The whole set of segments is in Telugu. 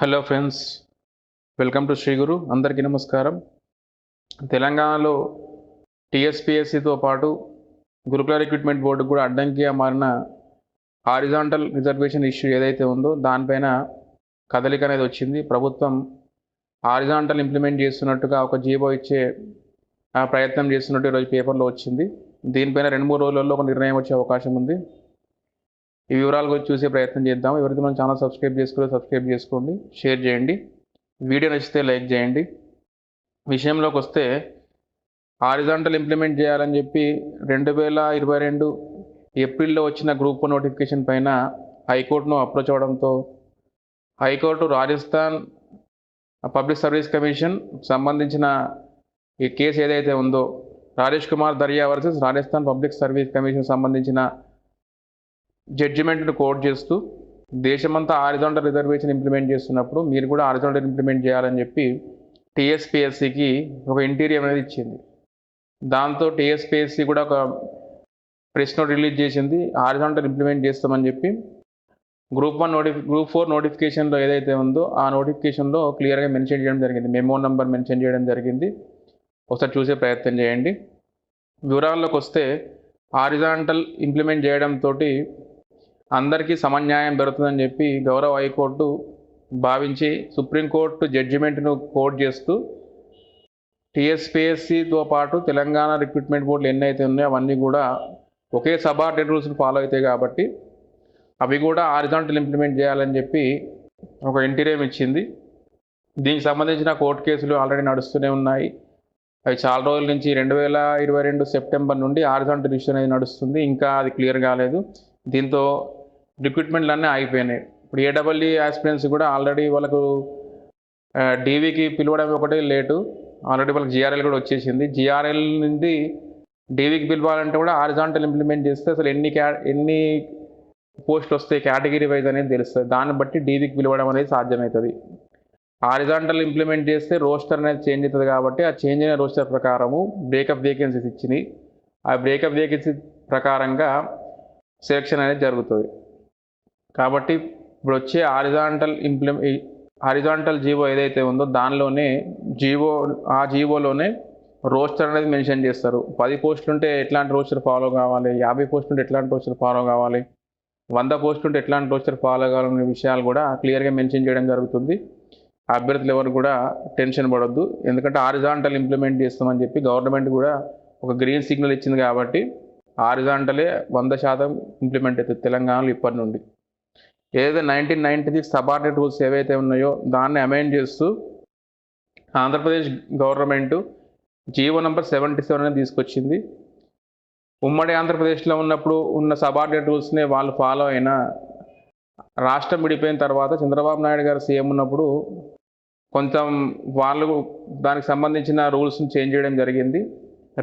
Hello friends, welcome to Shri Guru. అందరికీ నమస్కారం. తెలంగాణలో టీఎస్పీఎస్సీతో పాటు గురుకుల రిక్రూట్మెంట్ బోర్డుకు కూడా అడ్డంకిగా మారిన హారిజాంటల్ రిజర్వేషన్ ఇష్యూ ఏదైతే ఉందో దానిపైన కదలిక అనేది వచ్చింది. ప్రభుత్వం హారిజాంటల్ ఇంప్లిమెంట్ చేస్తున్నట్టుగా ఒక జీవో ఇచ్చే ప్రయత్నం చేస్తున్నట్టు ఈరోజు పేపర్లో వచ్చింది. దీనిపైన 2-3 రోజులలో ఒక నిర్ణయం వచ్చే అవకాశం ఉంది. ఈ వివరాల గురించి చూసే ప్రయత్నం చేద్దాం. ఎవరైతే మన ఛానల్ సబ్స్క్రైబ్ చేసుకోండి, షేర్ చేయండి, వీడియో నచ్చితే లైక్ చేయండి. విషయంలోకి వస్తే హారిజాంటల్ ఇంప్లిమెంట్ చేయాలని చెప్పి 2022 ఏప్రిల్లో వచ్చిన గ్రూప్ 1 నోటిఫికేషన్ పైన హైకోర్టును అప్రోచ్ అవ్వడంతో high court Rajasthan public service commission సంబంధించిన ఈ కేసు ఏదైతే ఉందో Rajesh Kumar Darya versus Rajasthan public service commission సంబంధించిన జడ్జిమెంట్ను కోట్ చేస్తూ దేశమంతా హారిజాంటల్ రిజర్వేషన్ ఇంప్లిమెంట్ చేస్తున్నప్పుడు మీరు కూడా హారిజాంటల్ ఇంప్లిమెంట్ చేయాలని చెప్పి టీఎస్పీఎస్సీకి ఒక ఇంటీరియం అనేది ఇచ్చింది. దాంతో టీఎస్పీఎస్సీ కూడా ఒక ప్రెస్ నోట్ రిలీజ్ చేసింది, హారిజాంటల్ ఇంప్లిమెంట్ చేస్తామని చెప్పి. గ్రూప్ 4 నోటిఫికేషన్లో ఏదైతే ఉందో ఆ నోటిఫికేషన్లో క్లియర్గా మెన్షన్ చేయడం జరిగింది, మెమో నెంబర్ మెన్షన్ చేయడం జరిగింది. ఒకసారి చూసే ప్రయత్నం చేయండి. వివరాల్లోకి వస్తే హారిజాంటల్ ఇంప్లిమెంట్ చేయడంతో అందరికీ సమన్యాయం దొరుకుతుందని చెప్పి గౌరవ హైకోర్టు భావించి సుప్రీంకోర్టు జడ్జిమెంట్ను కోట్ చేస్తూ టీఎస్పీఎస్సీతో పాటు తెలంగాణ రిక్రూట్మెంట్ బోర్డులు ఎన్నైతే ఉన్నాయో అవన్నీ కూడా ఒకే సబార్డినేట్ రూల్స్ని ఫాలో అవుతాయి కాబట్టి అవి కూడా హారిజాంటల్ ఇంప్లిమెంట్ చేయాలని చెప్పి ఒక ఇంటీరియం ఇచ్చింది. దీనికి సంబంధించిన కోర్టు కేసులు ఆల్రెడీ నడుస్తూనే ఉన్నాయి. అవి చాలా రోజుల నుంచి 2022 సెప్టెంబర్ నుండి హారిజాంటల్ ఇష్యూ అనేది నడుస్తుంది. ఇంకా అది క్లియర్ కాలేదు. దీంతో రిక్రూట్మెంట్లు అన్నీ ఆగిపోయినాయి. ఇప్పుడు ఏడబ్ల్యూ ఆస్పిరెంట్స్ కూడా ఆల్రెడీ వాళ్ళకు డీవీకి పిలవడం ఒకటే లేటు, ఆల్రెడీ వాళ్ళకి జిఆర్ఎల్ కూడా వచ్చేసింది. జిఆర్ఎల్ నుండి డీవీకి పిలవాలంటే కూడా హారిజాంటల్ ఇంప్లిమెంట్ చేస్తే అసలు ఎన్ని పోస్టులు వస్తాయి కేటగిరీ వైజ్ అనేది తెలుస్తుంది. దాన్ని బట్టి డీవీకి పిలవడం అనేది సాధ్యమవుతుంది. హారిజాంటల్ ఇంప్లిమెంట్ చేస్తే రోస్టర్ అనేది చేంజ్ అవుతుంది కాబట్టి ఆ చేంజ్ అయిన రోస్టర్ ప్రకారము బ్రేకప్ వేకెన్సీస్ ఇచ్చినాయి. ఆ బ్రేకప్ వేకెన్సీ ప్రకారంగా సెలక్షన్ అనేది జరుగుతుంది. కాబట్టి ఇప్పుడు వచ్చే హారిజాంటల్ జీవో ఏదైతే ఉందో దానిలోనే జీవోలోనే రోస్టర్ అనేది మెన్షన్ చేస్తారు. 10 పోస్టులు ఉంటే ఎట్లాంటి రోస్టర్ ఫాలో కావాలి, 50 పోస్టులు ఉంటే ఎట్లాంటి రోస్టర్ ఫాలో కావాలి, 100 పోస్టులు ఉంటే ఎట్లాంటి రోస్టర్ ఫాలో కావాలనే విషయాలు కూడా క్లియర్గా మెన్షన్ చేయడం జరుగుతుంది. అభ్యర్థులు ఎవరు కూడా టెన్షన్ పడొద్దు, ఎందుకంటే హారిజాంటల్ ఇంప్లిమెంట్ చేస్తామని చెప్పి గవర్నమెంట్ కూడా ఒక గ్రీన్ సిగ్నల్ ఇచ్చింది కాబట్టి హారిజాంటలే 100% ఇంప్లిమెంట్ అవుతుంది తెలంగాణలో ఇప్పటి నుండి. ఏదైతే 1996 సబార్డినేట్ రూల్స్ ఏవైతే ఉన్నాయో దాన్ని అమెండ్ చేస్తూ ఆంధ్రప్రదేశ్ గవర్నమెంట్ జీవో నెంబర్ 77 అనేది తీసుకొచ్చింది. ఉమ్మడి ఆంధ్రప్రదేశ్లో ఉన్నప్పుడు ఉన్న సబార్డినేట్ రూల్స్నే వాళ్ళు ఫాలో అయినా రాష్ట్రం విడిపోయిన తర్వాత చంద్రబాబు నాయుడు గారు సీఎం ఉన్నప్పుడు కొంచెం వాళ్ళు దానికి సంబంధించిన రూల్స్ని చేంజ్ చేయడం జరిగింది.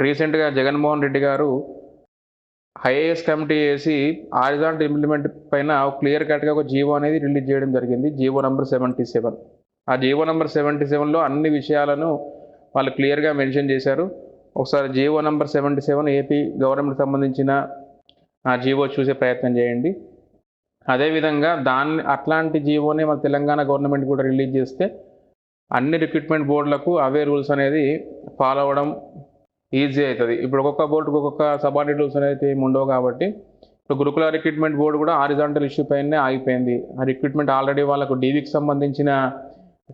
రీసెంట్గా జగన్మోహన్ రెడ్డి గారు ఐఏఎస్ కమిటీ వేసి హారిజాంటల్ ఇంప్లిమెంట్ పైన క్లియర్ కట్గా ఒక జీవో అనేది రిలీజ్ చేయడం జరిగింది, జీవో నెంబర్ 77. ఆ జీవో నెంబర్ 77లో అన్ని విషయాలను వాళ్ళు క్లియర్గా మెన్షన్ చేశారు. ఒకసారి జీవో నెంబర్ 77 ఏపీ గవర్నమెంట్కి సంబంధించిన ఆ జీవో చూసే ప్రయత్నం చేయండి. అదేవిధంగా అట్లాంటి జీవోనే మన తెలంగాణ గవర్నమెంట్ కూడా రిలీజ్ చేస్తే అన్ని రిక్రూట్మెంట్ బోర్డులకు అవే రూల్స్ అనేది ఫాలో అవ్వడం ఈజీ అవుతుంది. ఇప్పుడు ఒక్కొక్క బోర్డుకు ఒక్కొక్క సబార్డినేట్ రూల్స్ అనేది ఉండవు కాబట్టి ఇప్పుడు గురుకుల రిక్రూట్మెంట్ బోర్డు కూడా హారిజాంటల్ ఇష్యూ పైనే ఆగిపోయింది. ఆ రిక్రూట్మెంట్ ఆల్రెడీ వాళ్ళకు డీవీకి సంబంధించిన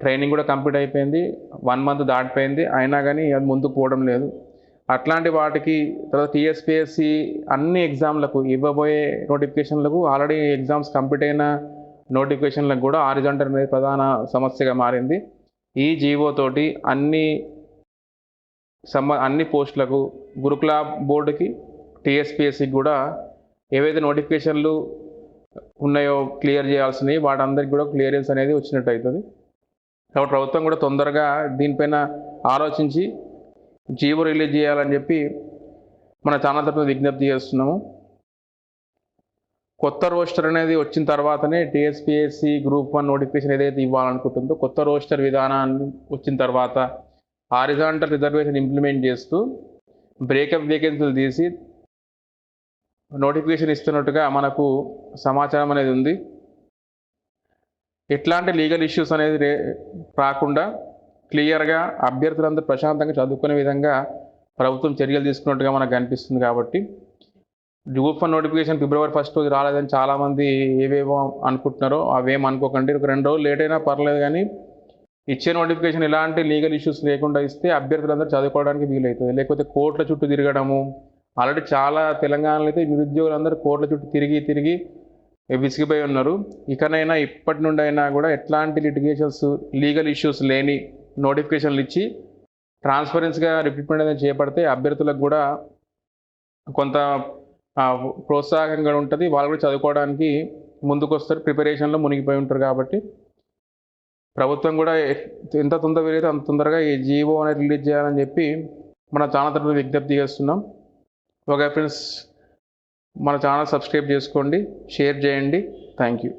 ట్రైనింగ్ కూడా కంప్లీట్ అయిపోయింది, 1 మంత్ దాటిపోయింది, అయినా కానీ అది ముందుకు పోవడం లేదు. అట్లాంటి వాటికి తర్వాత టీఎస్పీఎస్సీ అన్ని ఎగ్జామ్లకు ఇవ్వబోయే నోటిఫికేషన్లకు ఆల్రెడీ ఎగ్జామ్స్ కంప్లీట్ అయిన నోటిఫికేషన్లకు కూడా హారిజాంటల్ అనేది ప్రధాన సమస్యగా మారింది. ఈ జీవో తోటి అన్ని పోస్టులకు గురుకుల బోర్డుకి టీఎస్పీఎస్సీకి కూడా ఏవైతే నోటిఫికేషన్లు ఉన్నాయో క్లియర్ చేయాల్సినవి వాటందరికీ కూడా క్లియరెన్స్ అనేది వచ్చినట్టు అవుతుంది. కాబట్టి ప్రభుత్వం కూడా తొందరగా దీనిపైన ఆలోచించి జీవో రిలీజ్ చేయాలని చెప్పి మన ఛానల్ తరఫున విజ్ఞప్తి చేస్తున్నాము. కొత్త రోస్టర్ అనేది వచ్చిన తర్వాతనే టీఎస్పీఎస్సీ గ్రూప్ 1 నోటిఫికేషన్ ఏదైతే ఇవ్వాలనుకుంటుందో కొత్త రోస్టర్ విధానాన్ని వచ్చిన తర్వాత హారిజాంటల్ రిజర్వేషన్ ఇంప్లిమెంట్ చేస్తూ బ్రేకప్ వేకెన్సీలు తీసి నోటిఫికేషన్ ఇస్తున్నట్టుగా మనకు సమాచారం అనేది ఉంది. ఎట్లాంటి లీగల్ ఇష్యూస్ అనేది రాకుండా క్లియర్గా అభ్యర్థులందరూ ప్రశాంతంగా చదువుకునే విధంగా ప్రభుత్వం చర్యలు తీసుకున్నట్టుగా మనకు కనిపిస్తుంది. కాబట్టి గ్రూప్ 1 నోటిఫికేషన్ ఫిబ్రవరి 1 రోజు రాలేదని చాలామంది ఏవేవో అనుకుంటున్నారో అవేం అనుకోకండి. ఒక 2 రోజులు లేట్ అయినా పర్లేదు, కానీ ఇచ్చే నోటిఫికేషన్ ఎలాంటి లీగల్ ఇష్యూస్ లేకుండా ఇస్తే అభ్యర్థులందరూ చదువుకోవడానికి వీలవుతుంది. లేకపోతే కోర్టుల చుట్టూ తిరగడము, ఆల్రెడీ చాలా తెలంగాణలో అయితే నిరుద్యోగులందరూ కోర్టుల చుట్టూ తిరిగి విసిగిపోయి ఉన్నారు. ఇకనైనా ఇప్పటి నుండి అయినా కూడా ఎట్లాంటి లిటిగేషన్స్, లీగల్ ఇష్యూస్ లేని నోటిఫికేషన్లు ఇచ్చి ట్రాన్స్పరెన్సీగా రిక్రూట్మెంట్ అనేది చేపడితే అభ్యర్థులకు కూడా కొంత ప్రోత్సాహంగా ఉంటుంది. వాళ్ళు కూడా చదువుకోవడానికి ముందుకు వస్తారు, ప్రిపరేషన్లో మునిగిపోయి ఉంటారు. కాబట్టి ప్రభుత్వం కూడా ఎంత తొందర వీలైతే అంత తొందరగా ఈ జీవో అనేది రిలీజ్ చేయాలని చెప్పి మన ఛానల్ తరఫున విజ్ఞప్తి చేస్తున్నాం. ఓకే ఫ్రెండ్స్, మన ఛానల్ సబ్స్క్రైబ్ చేసుకోండి, షేర్ చేయండి. Thank you.